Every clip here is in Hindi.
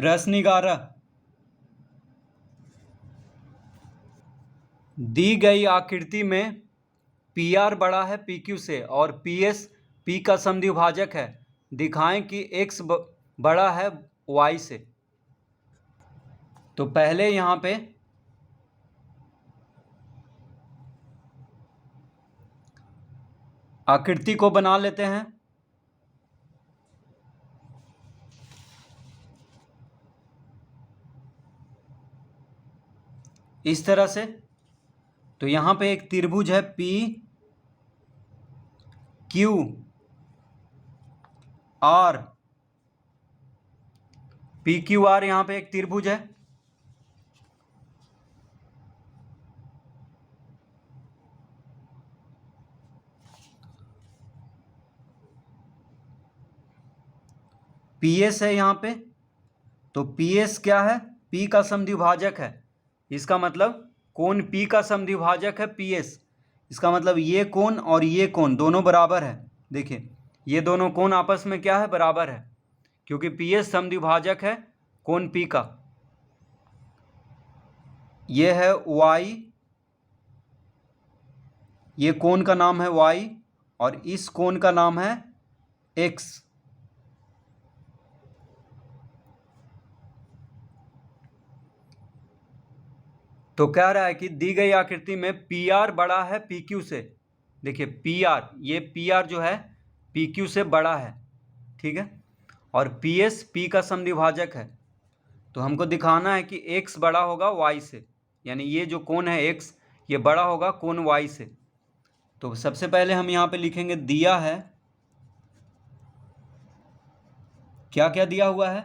प्रश्न 11। दी गई आकृति में पी आर बड़ा है पी क्यू से और पी एस पी का समद्विभाजक है। दिखाएं कि एक्स बड़ा है वाई से। तो पहले यहाँ पे आकृति को बना लेते हैं। इस तरह से। तो यहाँ पे एक त्रिभुज है P Q R. P Q R यहाँ पे एक त्रिभुज है। पी एस है यहाँ पे। तो पी एस क्या है? पी का समद्विभाजक है। इसका मतलब कोण पी का समद्विभाजक है पी एस। इसका मतलब ये कोण और ये कोण दोनों बराबर है। देखिए ये दोनों कोण आपस में क्या है? बराबर है, क्योंकि पी एस समद्विभाजक है कोण पी का। ये है वाई, ये कोण का नाम है वाई और इस कोण का नाम है एक्स। तो कह रहा है कि दी गई आकृति में पी आर बड़ा है पी क्यू से। देखिए पी आर, ये पी आर जो है पी क्यू से बड़ा है, ठीक है। और पी एस पी का समद्विभाजक है। तो हमको दिखाना है कि एक्स बड़ा होगा वाई से, यानी ये जो कोण है एक्स ये बड़ा होगा कोण वाई से। तो सबसे पहले हम यहाँ पे लिखेंगे दिया है, क्या क्या दिया हुआ है?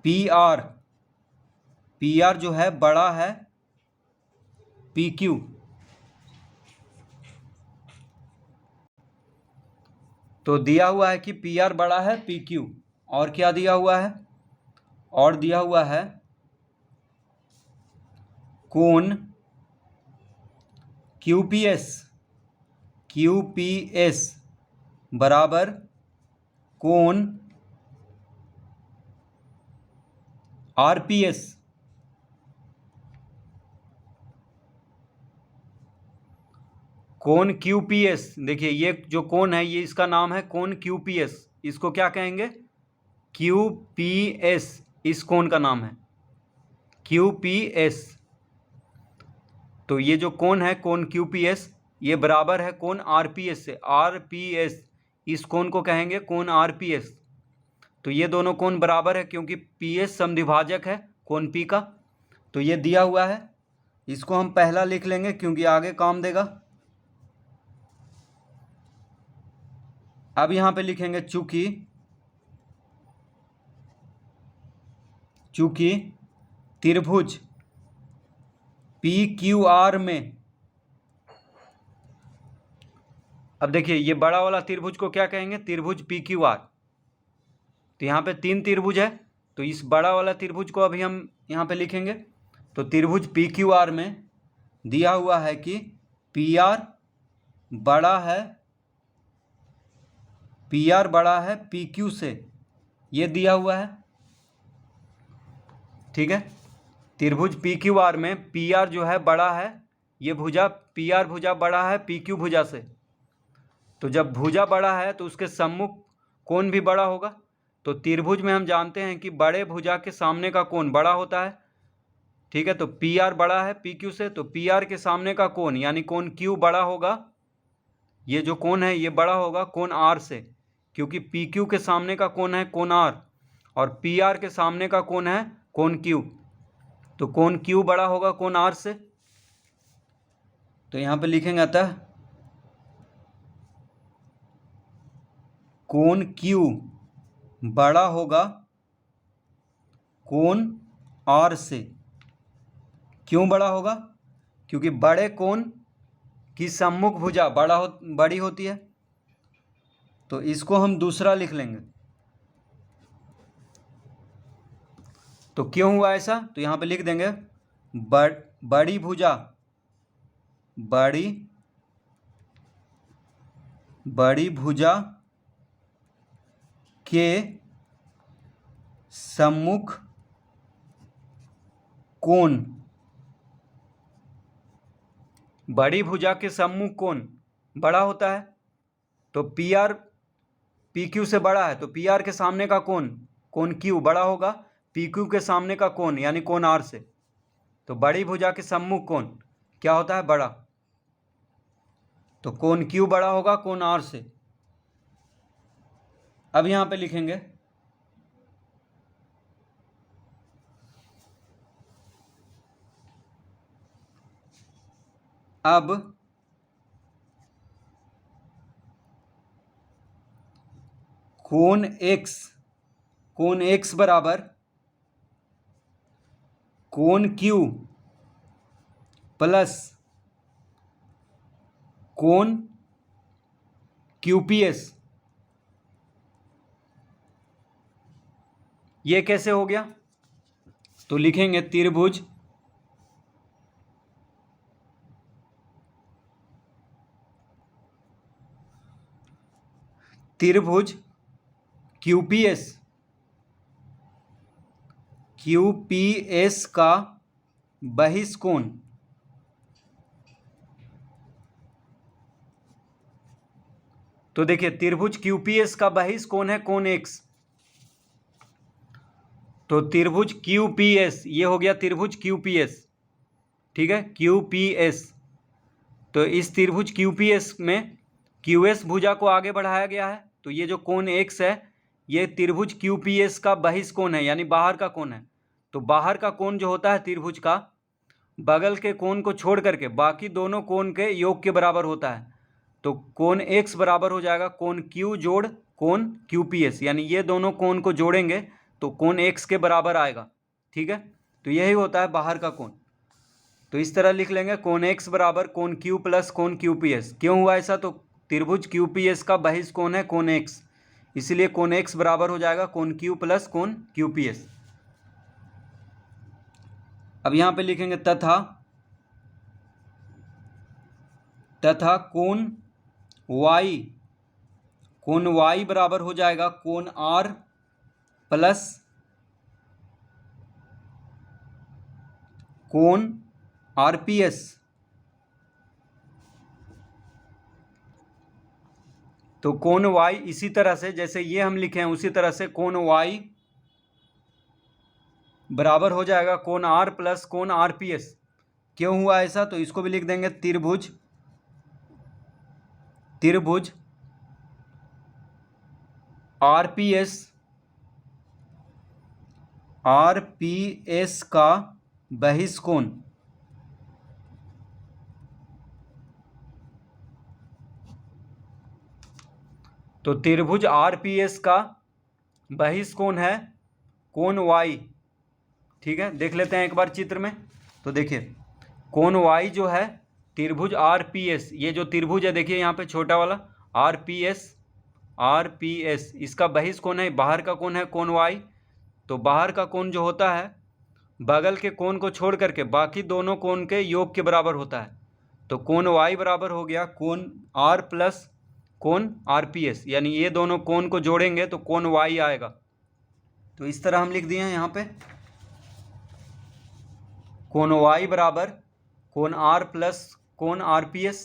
पी आर, पी आर जो है बड़ा है पी क्यू। तो दिया हुआ है कि पी आर बड़ा है पी क्यू। और क्या दिया हुआ है? और दिया हुआ है कोण Q P S, Q P S बराबर कोण आर पी एस। कोण क्यू पी एस, देखिए ये जो कोण है ये इसका नाम है कोण क्यू पी एस। इसको क्या कहेंगे? क्यू पी एस, इस कोण का नाम है क्यू पी एस। तो ये जो कोण है कोण क्यू पी एस ये बराबर है कोण आर पी एस से। आर पी एस, इस कोण को कहेंगे कोण आर पी एस। तो ये दोनों कोण बराबर है क्योंकि पी एस समद्विभाजक है कोण पी का। तो ये दिया हुआ है, इसको हम पहला लिख लेंगे क्योंकि आगे काम देगा। अब यहाँ पे लिखेंगे चूंकि त्रिभुज पी क्यू आर में, अब देखिए ये बड़ा वाला त्रिभुज को क्या कहेंगे? त्रिभुज पी क्यू आर। तो यहाँ पे 3 त्रिभुज है, तो इस बड़ा वाला त्रिभुज को अभी हम यहाँ पे लिखेंगे। तो त्रिभुज पी क्यू आर में दिया हुआ है कि पी आर बड़ा है पी क्यू से, ये दिया हुआ है, ठीक है। त्रिभुज पी क्यू आर में पी आर जो है बड़ा है, ये भुजा पी आर भुजा बड़ा है पी क्यू भुजा से। तो जब भुजा बड़ा है तो उसके सम्मुख कोण भी बड़ा होगा। तो त्रिभुज में हम जानते हैं कि बड़े भुजा के सामने का कोण बड़ा होता है, ठीक है। तो पी आर बड़ा है पी क्यू से, तो पी आर के सामने का कोण यानी कोण क्यू बड़ा होगा, ये जो कोण है ये बड़ा होगा कोण आर से, क्योंकि पी क्यू के सामने का कोण है कोण आर और पी आर के सामने का कोण है कोण क्यू। तो कोण क्यू बड़ा होगा कोण आर से। तो यहाँ पे लिखेंगे अतः कोण क्यू बड़ा होगा कोण आर से। क्यों बड़ा होगा? क्योंकि बड़े कोण की सम्मुख भुजा बड़ी होती है। तो इसको हम दूसरा लिख लेंगे। तो क्यों हुआ ऐसा? तो यहाँ पे लिख देंगे बड़ी भुजा के सम्मुख कोण, बड़ी भुजा के सम्मुख कोण बड़ा होता है, तो पी आर पी क्यू से बड़ा है, तो पी आर के सामने का कोण कोण क्यू बड़ा होगा पी क्यू के सामने का कोण यानी कोण आर से। तो बड़ी भुजा के सम्मुख कोण क्या होता है? बड़ा। तो कोण क्यू बड़ा होगा कोण आर से। अब यहां पे लिखेंगे अब कोण x बराबर कोण Q प्लस कोण QPS, ये कैसे हो गया? तो लिखेंगे त्रिभुज QPS का बहिष्कोण तो देखिए त्रिभुज QPS का बहिष्कोण है कोण x। तो त्रिभुज QPS ये हो गया त्रिभुज QPS, ठीक है, QPS। तो इस त्रिभुज QPS में QS भुजा को आगे बढ़ाया गया है, तो ये जो कोण x है ये त्रिभुज QPS का बहिष्कोण है यानी बाहर का कोण है। तो बाहर का कोण जो होता है त्रिभुज का, बगल के कोण को छोड़ करके बाकी दोनों कोण के योग के बराबर होता है। तो कोण x बराबर हो जाएगा कोण Q जोड़ कोण QPS, यानी ये दोनों कोण को जोड़ेंगे तो कोण x के बराबर आएगा, ठीक है। तो यही होता है बाहर का कोण। तो इस तरह लिख लेंगे कोण x बराबर कोण Q प्लस कोण QPS। क्यों हुआ ऐसा? तो त्रिभुज QPS का बहिष्कोण है कोण x, इसलिए कोण x बराबर हो जाएगा कोण Q प्लस कोण QPS। अब यहां पे लिखेंगे तथा कोण y बराबर हो जाएगा कोण R प्लस कोण RPS। तो कोण y इसी तरह से जैसे ये हम लिखे हैं उसी तरह से कोण y बराबर हो जाएगा कोण R प्लस कोण RPS। क्यों हुआ ऐसा? तो इसको भी लिख देंगे त्रिभुज RPS का बहिष्कोण तो त्रिभुज RPS का बहिष्कोण है कोण y, ठीक है। देख लेते हैं एक बार चित्र में। तो देखिए कोण y जो है त्रिभुज RPS, ये जो त्रिभुज है देखिए यहाँ पे छोटा वाला RPS इसका बहिष्कोण है, बाहर का कोण है कोण y। तो बाहर का कोण जो होता है बगल के कोण को छोड़ करके बाकी दोनों कोण के योग के बराबर होता है। तो कोण y बराबर हो गया कोण R प्लस कोण RPS, यानी ये दोनों कोण को जोड़ेंगे तो कोण y आएगा। तो इस तरह हम लिख दिए हैं यहाँ पे कोण y बराबर कोण R प्लस कोण RPS,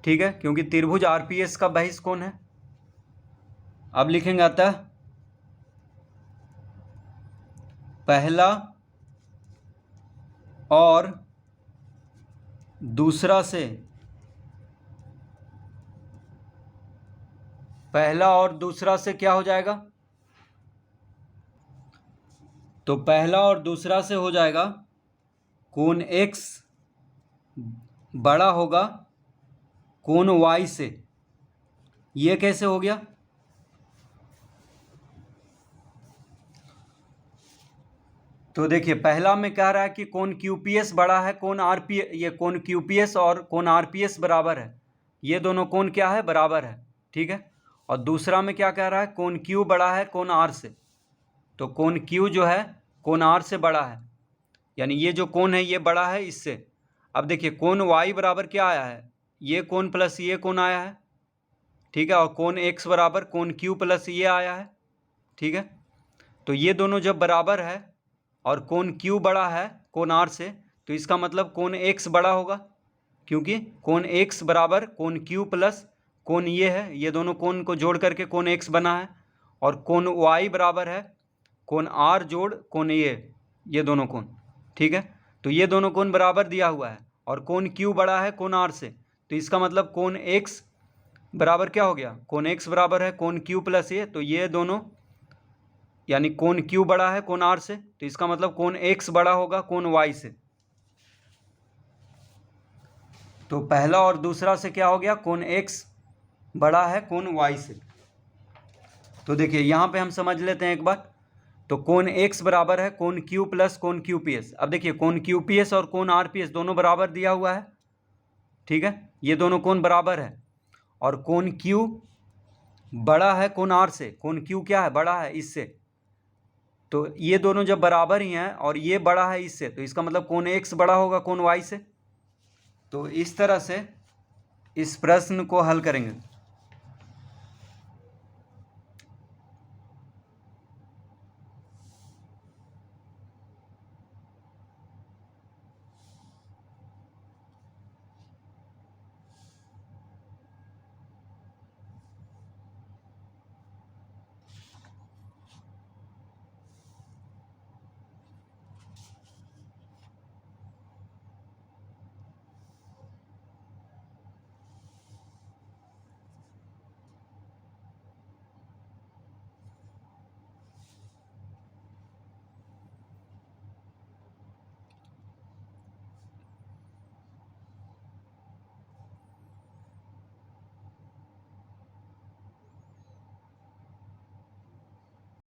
ठीक है, क्योंकि त्रिभुज RPS का बहिष्कोण है। अब लिखेंगे अतः पहला और दूसरा से क्या हो जाएगा? तो पहला और दूसरा से हो जाएगा कोण x बड़ा होगा कोण y से। ये कैसे हो गया? तो देखिए पहला में कह रहा है कि कोण QPS बड़ा है कोण RPS, ये कोण QPS और कोण RPS बराबर है, ये दोनों कोण क्या है? बराबर है, ठीक है। और दूसरा में क्या कह रहा है? कोण Q बड़ा है कोण R से। तो कोण Q जो है कोण R से बड़ा है, यानी ये जो कोण है ये बड़ा है इससे। अब देखिए कोण y बराबर क्या आया है? ये कोण प्लस ये कोण आया है, ठीक है। और कोण x बराबर कोण Q प्लस ये आया है, ठीक है। तो ये दोनों जब बराबर है और कोण Q बड़ा है कोण R से, तो इसका मतलब कोण X बड़ा होगा, क्योंकि कोण X बराबर कोण Q प्लस कोण ये है, ये दोनों कोण को जोड़ करके कोण X बना है। और कोण Y बराबर है कोण R जोड़ कोण ये दोनों कोण, ठीक है। तो ये दोनों कोण बराबर दिया हुआ है और कोण Q बड़ा है कोण R से, तो इसका मतलब कोण X बराबर क्या हो गया, कोण X बराबर है कोण Q प्लस ये, तो ये दोनों यानी कोण Q बड़ा है कोण R से, तो इसका मतलब कोण X बड़ा होगा कोण Y से। तो पहला और दूसरा से क्या हो गया, कोण X बड़ा है कोण Y से। तो देखिए यहाँ पे हम समझ लेते हैं एक बार। तो कोण X बराबर है कोण Q प्लस कोण QPS। अब देखिए कोण QPS और कोण RPS दोनों बराबर दिया हुआ है, ठीक है, ये दोनों कोण बराबर है। और कोण Q बड़ा है कोण R से, कोण Q क्या है, बड़ा है इससे, तो ये दोनों जब बराबर ही हैं और ये बड़ा है इससे, तो इसका मतलब कोण X बड़ा होगा कोण Y से। तो इस तरह से इस प्रश्न को हल करेंगे।